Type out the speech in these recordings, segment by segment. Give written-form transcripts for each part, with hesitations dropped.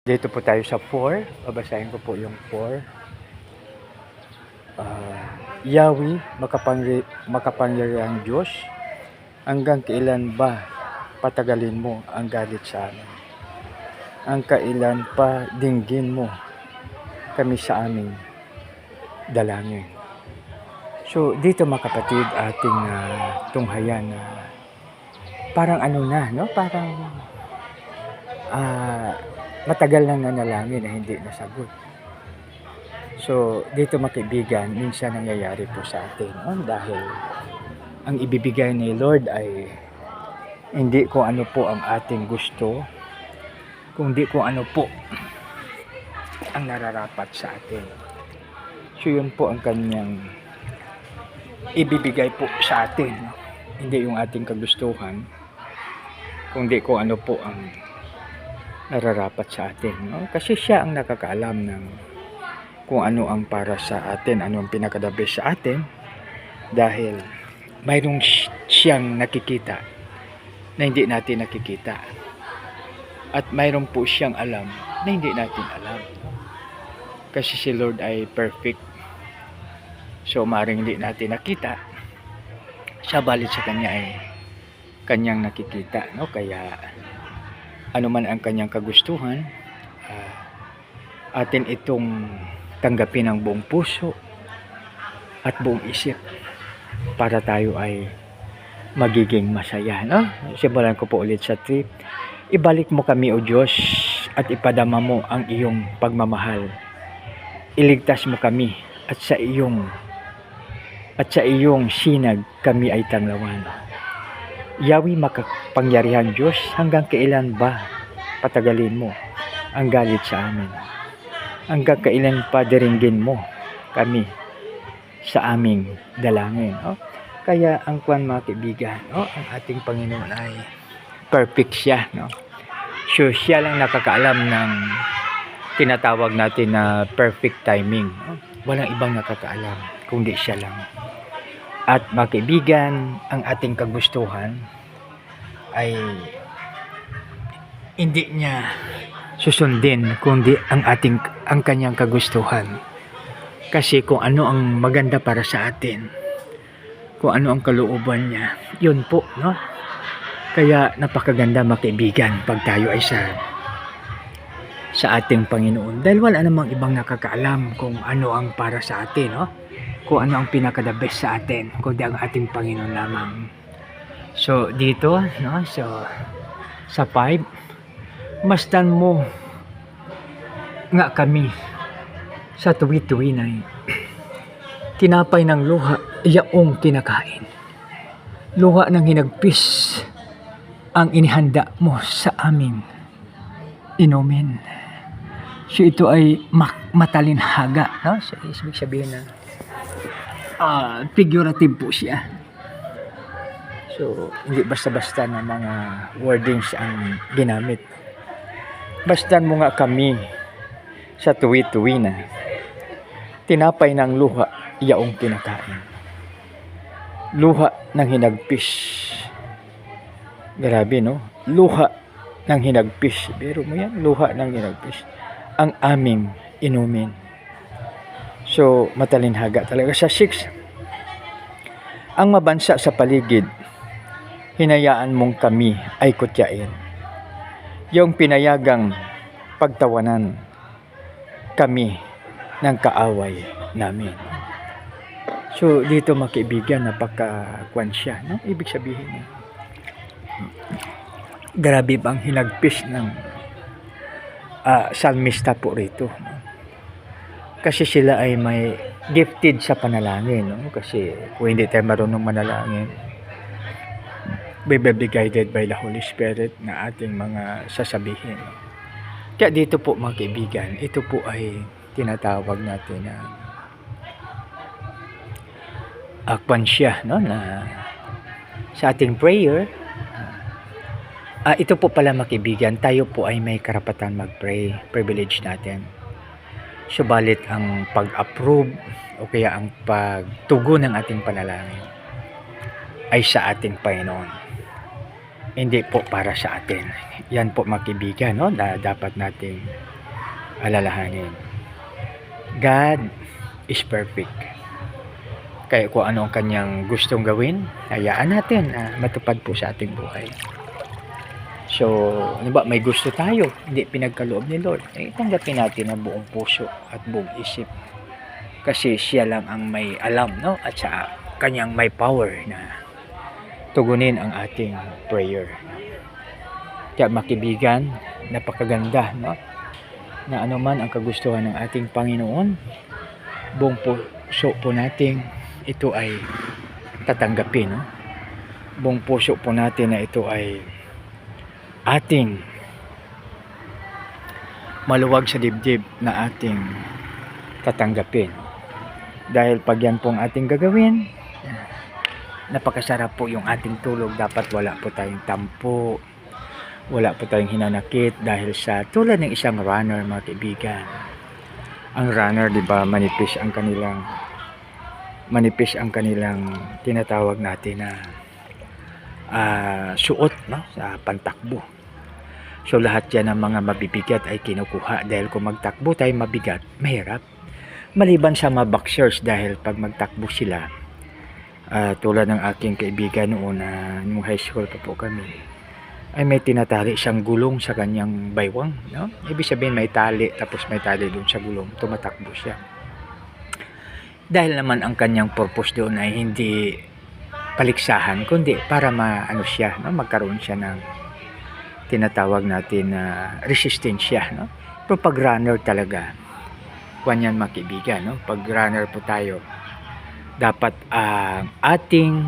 Dito po tayo sa 4. Babasahin ko po yung 4. Yahweh, makapangyarihang Diyos, hanggang kailan ba patagalin mo ang galit sa amin? Ang kailan pa dinggin mo kami sa aming dalangin? So, dito mga kapatid, ating tunghayan na parang ano na, no? Parang matagal nang nanalangin na hindi nasagot. So, dito mga kaibigan, minsan nangyayari po sa atin, no? Dahil ang ibibigay ni Lord ay hindi kung ano po ang ating gusto, kundi kung ano po ang nararapat sa atin. So, yun po ang kanyang ibibigay po sa atin, no? Hindi yung ating kagustuhan, kundi kung ano po ang nararapat sa atin, no? Kasi siya ang nakakaalam ng kung ano ang para sa atin, ano ang pinaka-the best sa atin, dahil mayroong siyang nakikita na hindi natin nakikita, at mayroon po siyang alam na hindi natin alam, kasi si Lord ay perfect. So maaaring hindi natin nakita, sabalit sa kanya ay kanyang nakikita, no? Kaya ano man ang kanyang kagustuhan, atin itong tanggapin ng buong puso at buong isip para tayo ay magiging masaya, no? Simulan ko po ulit sa 3. Ibalik mo kami, O Diyos, at ipadama mo ang iyong pagmamahal. Iligtas mo kami at sa iyong sinag kami ay tanglawan. Yahweh, makapangyarihang Diyos, hanggang kailan ba patagalin mo ang galit sa amin? Hanggang kailan pa diringgin mo kami sa aming dalangin? Oh? Kaya ang mga kaibigan, ang ating Panginoon ay perfect siya, no? So siya lang nakakaalam ng tinatawag natin na perfect timing, no? Walang ibang nakakaalam kundi siya lang. At mga kaibigan, ang ating kagustuhan ay hindi niya susundin kundi ang kanyang kagustuhan. Kasi kung ano ang maganda para sa atin, kung ano ang kalooban niya, yun po, no? Kaya napakaganda mga kaibigan pag tayo ay sa ating Panginoon, dahil wala namang ibang nakakaalam kung ano ang para sa atin, no? Kung ano ang pinaka-the best sa atin, kundi ang ating Panginoon lamang. So dito, no? So sa 5, masdan mo nga kami sa tuwi-tuwi na tinapay ng luha yaong kinakain. Luha ng hinagpis ang inihanda mo sa aming inumin. So ito ay matalinhaga, no? So ibig sabihin na figurative po siya. So hindi basta-basta na mga wordings ang ginamit. Bastan mo nga kami sa tuwi-tuwi na tinapay ng luha yaong kinakain. Luha ng hinagpis. Grabe, no? Luha ng hinagpis. Pero mo yan, luha ng hinagpis ang aming inumin. So matalinhaga talaga. Sa 6, ang mabansa sa paligid, hinayaan mong kami ay kutyain. Yung pinayagang pagtawanan kami ng kaaway namin. So dito mga kaibigan, napaka-kwan siya, no? Ibig sabihin, grabe bang hinagpis ng salmista po rito, no? Kasi sila ay may gifted sa panalangin, no? Kasi kung hindi tayo marunong manalangin, we will be guided by the Holy Spirit na ating mga sasabihin. Kaya dito po mga kaibigan, ito po ay tinatawag natin na akwansya, no? Na sa ating prayer, ito po pala mga kaibigan, tayo po ay may karapatan mag-pray, privilege natin. Subalit ang pag-approve o kaya ang pagtugon ng ating panalangin ay sa ating Panginoon, hindi po para sa atin. Yan po mga kaibigan, no? Na dapat nating alalahanin. God is perfect. Kaya kung ano ang kanyang gustong gawin, hayaan natin na matupad po sa ating buhay. So, ano ba, may gusto tayo, hindi pinagkaloob ni Lord. Tanggapin natin ang buong puso at buong isip. Kasi siya lang ang may alam, no? At sa kanyang may power na tugunin ang ating prayer. Kaya makibigan, napakaganda, no? Na anuman ang kagustuhan ng ating Panginoon, buong puso po natin ito ay tatanggapin, no? Buong puso po natin na ito ay ating maluwag sa dibdib na ating tatanggapin. Dahil pag yan pong ating gagawin, napakasarap po yung ating tulog. Dapat wala po tayong tampo, wala po tayong hinanakit dahil sa tulad ng isang runner, mga kaibigan. Ang runner, di ba, manipis ang kanilang tinatawag natin na suot, no, sa pantakbo. So lahat yan ng mga mabibigat ay kinukuha dahil kung magtakbo tayo mabigat, mahirap. Maliban sa mga boxers dahil pag magtakbo sila, tulad ng aking kaibigan noon nung high school pa po kami, ay may tinatali siyang gulong sa kanyang baywang, no? Ibig sabihin may tali, tapos may tali doon sa gulong, tumatakbo siya. Dahil naman ang kanyang purpose doon ay hindi paliksahan, kundi para siya, no? Magkaroon siya ng tinatawag natin na resistensya, no? Pero pag runner talaga, kanyan mga kaibigan, no? Pag runner po tayo, dapat ating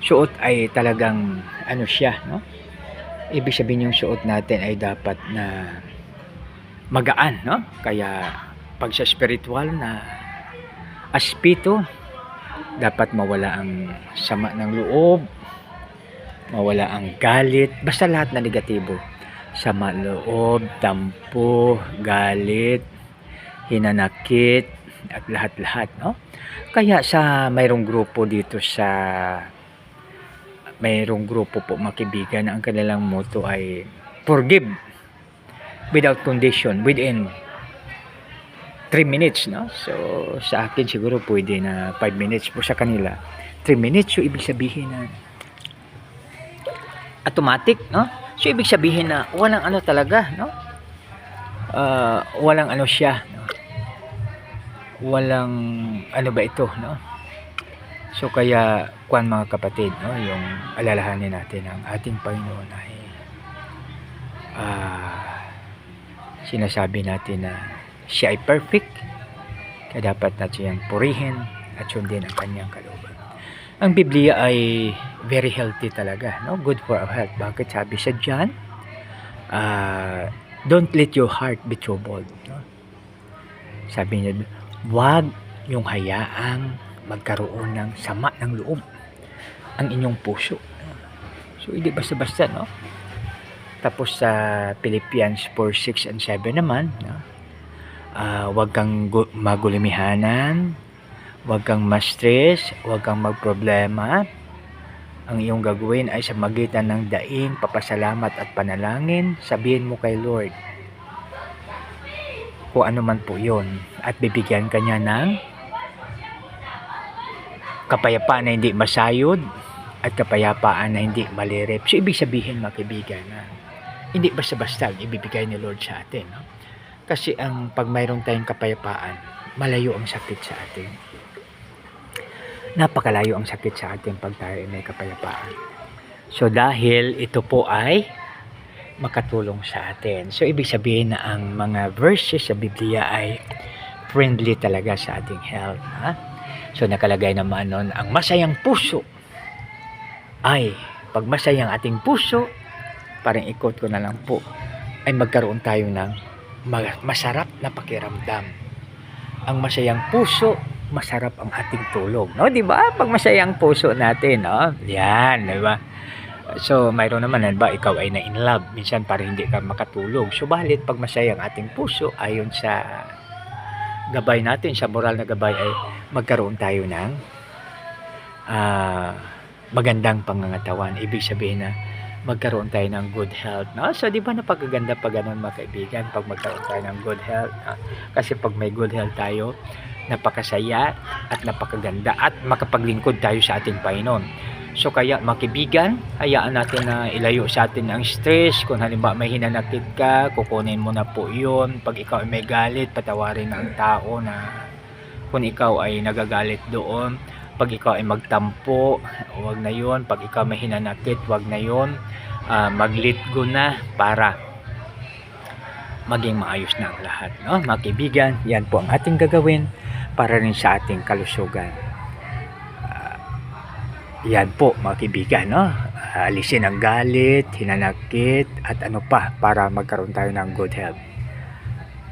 suot ay talagang siya, no? Ibig sabihin yung suot natin ay dapat na magaan, no? Kaya pag sa spiritual na aspeto, dapat mawala ang sama ng loob, mawala ang galit, basta lahat na negatibo. Sama loob, tampo, galit, hinanakit, at lahat-lahat, no? Kaya mayroong grupo po mga kaibigan na ang kanilang motto ay forgive without condition within 3 minutes, no? So sa akin siguro pwede na 5 minutes, po sa kanila 3 minutes. So ibig sabihin na automatic, no? So ibig sabihin na walang talaga, no? Walang siya, no? Walang ba ito, no? So kaya mga kapatid, no, yung alalahanin natin ang ating Panginoon ay sinasabi natin na siya ay perfect, kaya dapat natin siyang purihin at sundin ang kanyang kalooban. Ang Biblia ay very healthy talaga, no? Good for our health. Bakit? Sabi sa John, don't let your heart be troubled, no? Sabi niya, wag yung hayaang magkaroon ng sama ng loob ang inyong puso. So hindi basta-basta, no? Tapos sa Philippians 4:6 and 7 naman, no? Wag kang magulimihanan, wag kang ma-stress, wag kang magproblema. Ang iyong gagawin ay sa magitan ng daing, papasalamat at panalangin, sabihin mo kay Lord kung ano man po yun, at bibigyan ka niya ng kapayapaan na hindi masayod at kapayapaan na hindi malirip. So ibig sabihin mga kaibigan na hindi basta-basta ibibigay ni Lord sa atin, no? Kasi pag mayroon tayong kapayapaan, malayo ang sakit sa atin. Napakalayo ang sakit sa atin pag tayo may kapayapaan. So dahil ito po ay makatulong sa atin. So ibig sabihin na ang mga verses sa Biblia ay friendly talaga sa ating health, ha? So nakalagay naman nun, ang masayang puso ay, pag masayang ating puso, parang ikot ko na lang po, ay magkaroon tayo ng masarap na pakiramdam. Ang masayang puso, masarap ang ating tulog, no? 'Di ba? Pag masayang puso natin, no? Yan, 'di ba? So mayroon naman ba ikaw ay na in love, minsan parang hindi ka makatulog. Subalit pag masayang ating puso, ayon sa gabay natin, sa moral na gabay, ay magkaroon tayo ng magandang pangangatawan. Ibig sabihin na magkaroon tayo ng good health, no? So, di ba napakaganda pag ganun mga kaibigan, pag magkaroon tayo ng good health, no? Kasi pag may good health tayo, napakasaya at napakaganda at makapaglingkod tayo sa ating Panginoon. So, kaya mga kaibigan, hayaan natin na ilayo sa atin ang stress. Kung halimbawa may hinanakit ka, kukunin mo na po yun. Pag ikaw ay may galit, patawarin na ang tao na kung ikaw ay nagagalit doon. Pag ikaw ay magtampo, wag na yun. Pag ikaw may hinanakit, wag na yun. Mag-let go na para maging maayos na ang lahat, no? Mga kaibigan, yan po ang ating gagawin para rin sa ating kalusugan. Yan po mga kaibigan, no? Alisin ang galit, hinanakit at ano pa para magkaroon tayo ng good health.